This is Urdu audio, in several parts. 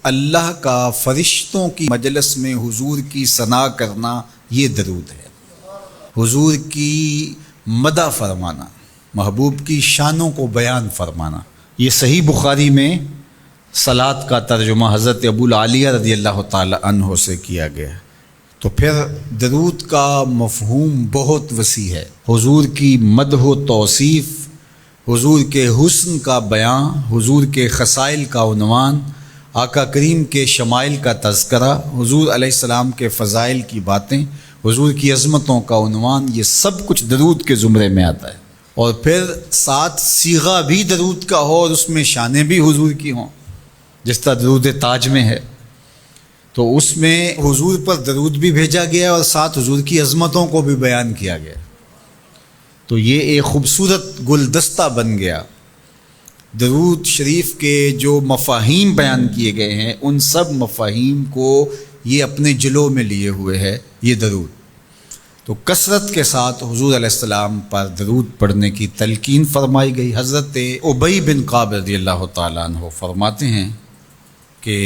اللہ کا فرشتوں کی مجلس میں حضور کی ثنا کرنا یہ درود ہے، حضور کی مدح فرمانا، محبوب کی شانوں کو بیان فرمانا۔ یہ صحیح بخاری میں صلاۃ کا ترجمہ حضرت ابو العالیہ رضی اللہ تعالی عنہ سے کیا گیا ہے۔ تو پھر درود کا مفہوم بہت وسیع ہے، حضور کی مدح و توصیف، حضور کے حسن کا بیان، حضور کے خصائل کا عنوان، آقا کریم کے شمائل کا تذکرہ، حضور علیہ السلام کے فضائل کی باتیں، حضور کی عظمتوں کا عنوان، یہ سب کچھ درود کے زمرے میں آتا ہے۔ اور پھر ساتھ صیغہ بھی درود کا ہو اور اس میں شانیں بھی حضور کی ہوں، جس طرح درود تاج میں ہے، تو اس میں حضور پر درود بھی بھیجا گیا اور ساتھ حضور کی عظمتوں کو بھی بیان کیا گیا۔ تو یہ ایک خوبصورت گلدستہ بن گیا۔ درود شریف کے جو مفاہیم بیان کیے گئے ہیں، ان سب مفاہیم کو یہ اپنے جلو میں لیے ہوئے ہے یہ درود۔ تو کثرت کے ساتھ حضور علیہ السلام پر درود پڑھنے کی تلقین فرمائی گئی۔ حضرت ابی بن کعب رضی اللہ تعالیٰ عنہ فرماتے ہیں کہ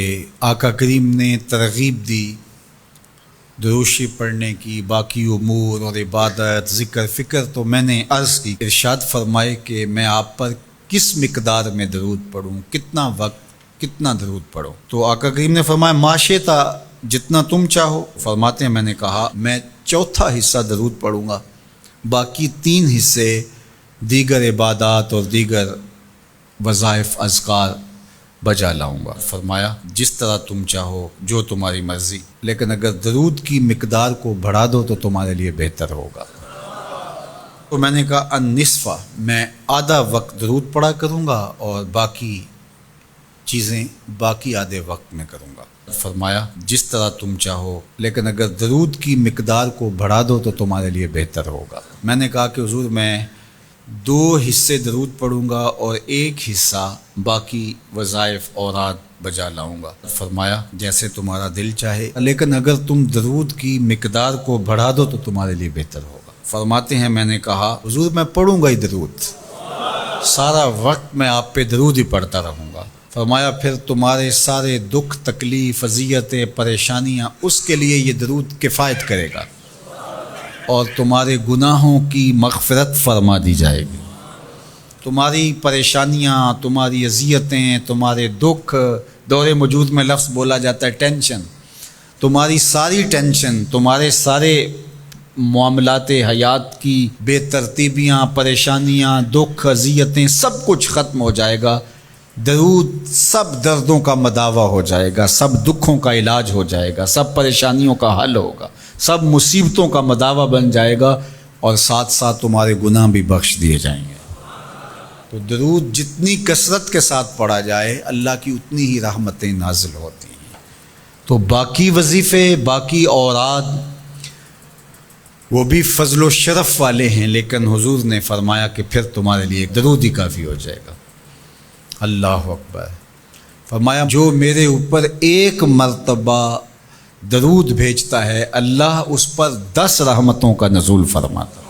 آقا کریم نے ترغیب دی درود شریف پڑھنے کی، باقی امور اور عبادت، ذکر فکر تو میں نے عرض کی، ارشاد فرمائے کہ میں آپ پر کس مقدار میں درود پڑھوں، کتنا وقت، کتنا درود پڑھوں؟ تو آقا کریم نے فرمایا ماشیتا، جتنا تم چاہو۔ فرماتے ہیں میں نے کہا میں چوتھا حصہ درود پڑھوں گا، باقی 3 حصے دیگر عبادات اور دیگر وظائف اذکار بجا لاؤں گا۔ فرمایا جس طرح تم چاہو، جو تمہاری مرضی، لیکن اگر درود کی مقدار کو بڑھا دو تو تمہارے لیے بہتر ہوگا۔ تو میں نے کہا النصف، میں آدھا وقت درود پڑھا کروں گا اور باقی چیزیں باقی آدھے وقت میں کروں گا۔ فرمایا جس طرح تم چاہو، لیکن اگر درود کی مقدار کو بڑھا دو تو تمہارے لیے بہتر ہوگا۔ میں نے کہا کہ حضور میں 2 حصے درود پڑھوں گا اور 1 حصہ باقی وظائف اوراد بجا لاؤں گا۔ فرمایا جیسے تمہارا دل چاہے، لیکن اگر تم درود کی مقدار کو بڑھا دو تو تمہارے لیے بہتر ہوگا۔ فرماتے ہیں میں نے کہا حضور میں پڑھوں گا ہی درود، سارا وقت میں آپ پہ درود ہی پڑھتا رہوں گا۔ فرمایا پھر تمہارے سارے دکھ، تکلیف، اذیتیں، پریشانیاں، اس کے لیے یہ درود کفایت کرے گا اور تمہارے گناہوں کی مغفرت فرما دی جائے گی۔ تمہاری پریشانیاں، تمہاری اذیتیں، تمہارے دکھ، دور موجود میں لفظ بولا جاتا ہے ٹینشن، تمہاری ساری ٹینشن، تمہارے سارے معاملات حیات کی بے ترتیبیاں، پریشانیاں، دکھ، اذیتیں، سب کچھ ختم ہو جائے گا۔ درود سب دردوں کا مداوع ہو جائے گا، سب دکھوں کا علاج ہو جائے گا، سب پریشانیوں کا حل ہوگا، سب مصیبتوں کا مداوع بن جائے گا، اور ساتھ ساتھ تمہارے گناہ بھی بخش دیے جائیں گے۔ تو درود جتنی کثرت کے ساتھ پڑھا جائے، اللہ کی اتنی ہی رحمتیں نازل ہوتی ہیں۔ تو باقی وظیفے، باقی اوراد، وہ بھی فضل و شرف والے ہیں، لیکن حضور نے فرمایا کہ پھر تمہارے لیے درود ہی کافی ہو جائے گا۔ اللہ اکبر۔ فرمایا جو میرے اوپر 1 مرتبہ درود بھیجتا ہے، اللہ اس پر 10 رحمتوں کا نزول فرماتا ہے۔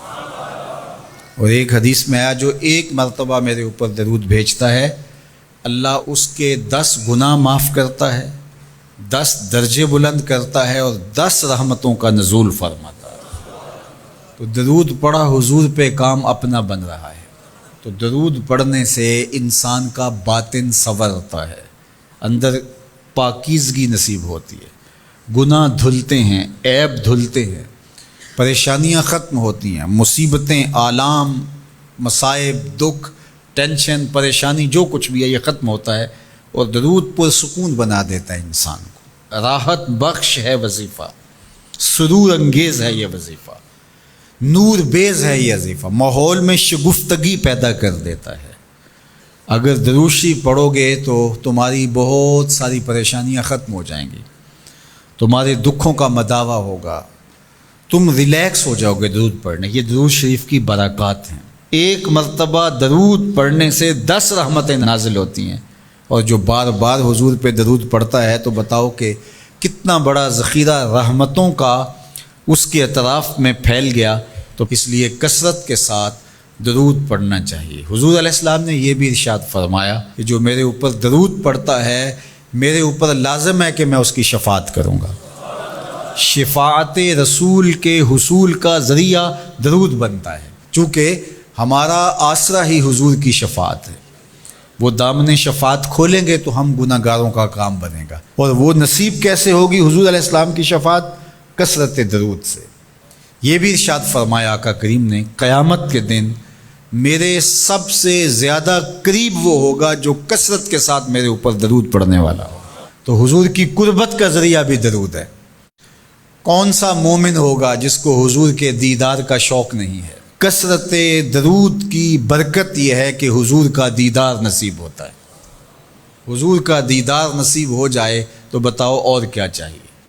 اور ایک حدیث میں آیا جو 1 مرتبہ میرے اوپر درود بھیجتا ہے، اللہ اس کے 10 گناہ معاف کرتا ہے، 10 درجے بلند کرتا ہے اور 10 رحمتوں کا نزول فرماتا ہے۔ تو درود پڑھا حضور پہ کام اپنا بن رہا ہے۔ تو درود پڑھنے سے انسان کا باطن سنورتا ہے، اندر پاکیزگی نصیب ہوتی ہے، گناہ دھلتے ہیں، عیب دھلتے ہیں، پریشانیاں ختم ہوتی ہیں، مصیبتیں، آلام، مصائب، دکھ، ٹینشن، پریشانی، جو کچھ بھی ہے یہ ختم ہوتا ہے، اور درود پرسکون بنا دیتا ہے انسان کو۔ راحت بخش ہے وظیفہ، سرور انگیز ہے یہ وظیفہ، نور بیز ہے یہ وظیفہ، ماحول میں شگفتگی پیدا کر دیتا ہے۔ اگر درود شریف پڑھو گے تو تمہاری بہت ساری پریشانیاں ختم ہو جائیں گی، تمہارے دکھوں کا مداوع ہوگا، تم ریلیکس ہو جاؤ گے درود پڑھنے۔ یہ درود شریف کی برکات ہیں۔ 1 مرتبہ درود پڑھنے سے 10 رحمتیں نازل ہوتی ہیں، اور جو بار بار حضور پہ درود پڑھتا ہے تو بتاؤ کہ کتنا بڑا ذخیرہ رحمتوں کا اس کے اطراف میں پھیل گیا۔ تو اس لیے کثرت کے ساتھ درود پڑھنا چاہیے۔ حضور علیہ السلام نے یہ بھی ارشاد فرمایا کہ جو میرے اوپر درود پڑھتا ہے میرے اوپر لازم ہے کہ میں اس کی شفاعت کروں گا۔ شفاعت رسول کے حصول کا ذریعہ درود بنتا ہے، چونکہ ہمارا آسرا ہی حضور کی شفاعت ہے۔ وہ دامن شفاعت کھولیں گے تو ہم گناہ گاروں کا کام بنے گا، اور وہ نصیب کیسے ہوگی حضور علیہ السلام کی شفاعت؟ کثرت درود سے۔ یہ بھی ارشاد فرمایا آقا کریم نے، قیامت کے دن میرے سب سے زیادہ قریب وہ ہوگا جو کثرت کے ساتھ میرے اوپر درود پڑھنے والا ہو۔ تو حضور کی قربت کا ذریعہ بھی درود ہے۔ کون سا مومن ہوگا جس کو حضور کے دیدار کا شوق نہیں ہے؟ کثرت درود کی برکت یہ ہے کہ حضور کا دیدار نصیب ہوتا ہے۔ حضور کا دیدار نصیب ہو جائے تو بتاؤ اور کیا چاہیے۔